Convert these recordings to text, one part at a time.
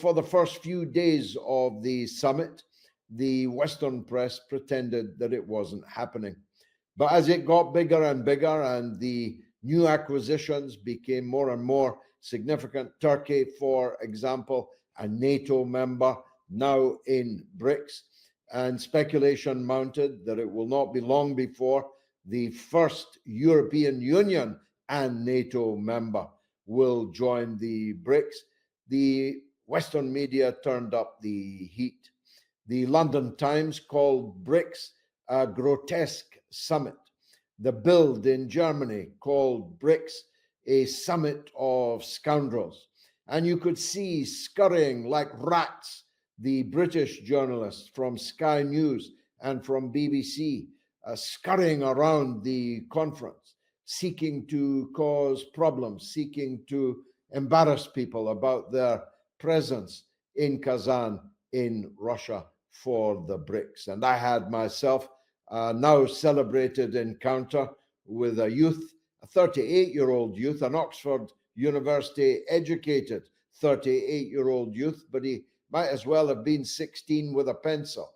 for the first few days of the summit, the Western press pretended that it wasn't happening. But as it got bigger and bigger and the new acquisitions became more and more significant, Turkey, for example, a NATO member, now in BRICS, and speculation mounted that it will not be long before the first European Union and NATO member will join the BRICS, the Western media turned up the heat. The London Times called BRICS a grotesque summit. The Bild in Germany called BRICS a summit of scoundrels. And you could see scurrying like rats the British journalists from Sky News and from BBC scurrying around the conference, seeking to cause problems, seeking to embarrass people about their presence in Kazan, in Russia, for the BRICS. And I had myself now celebrated encounter with a youth, a 38-year-old youth, an Oxford University educated 38-year-old youth, but he might as well have been 16 with a pencil.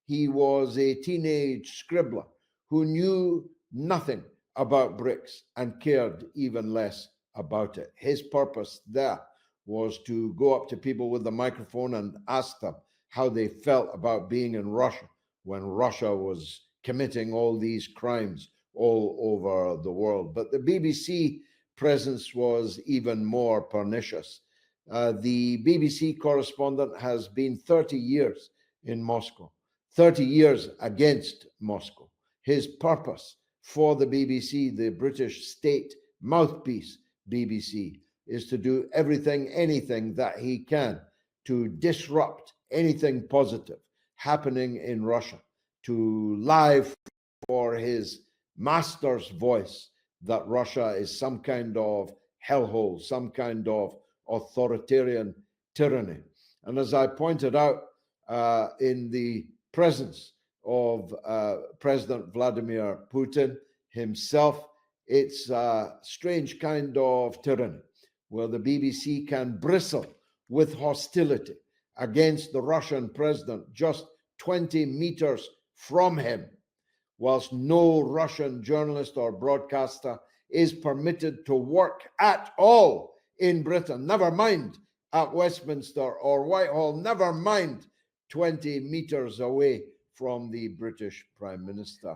He was a teenage scribbler who knew nothing about BRICS and cared even less about it. His purpose there was to go up to people with the microphone and ask them how they felt about being in Russia when Russia was committing all these crimes all over the world. But the BBC presence was even more pernicious. The BBC correspondent has been 30 years in Moscow, 30 years against Moscow. His purpose for the BBC, the British state mouthpiece BBC, is to do everything, anything that he can to disrupt anything positive happening in Russia, to lie for his master's voice that Russia is some kind of hellhole, some kind of authoritarian tyranny. And as I pointed out in the presence of President Vladimir Putin himself, it's a strange kind of tyranny where the BBC can bristle with hostility against the Russian president just 20 meters from him, whilst no Russian journalist or broadcaster is permitted to work at all in Britain, never mind at Westminster or Whitehall, never mind 20 meters away from the British Prime Minister.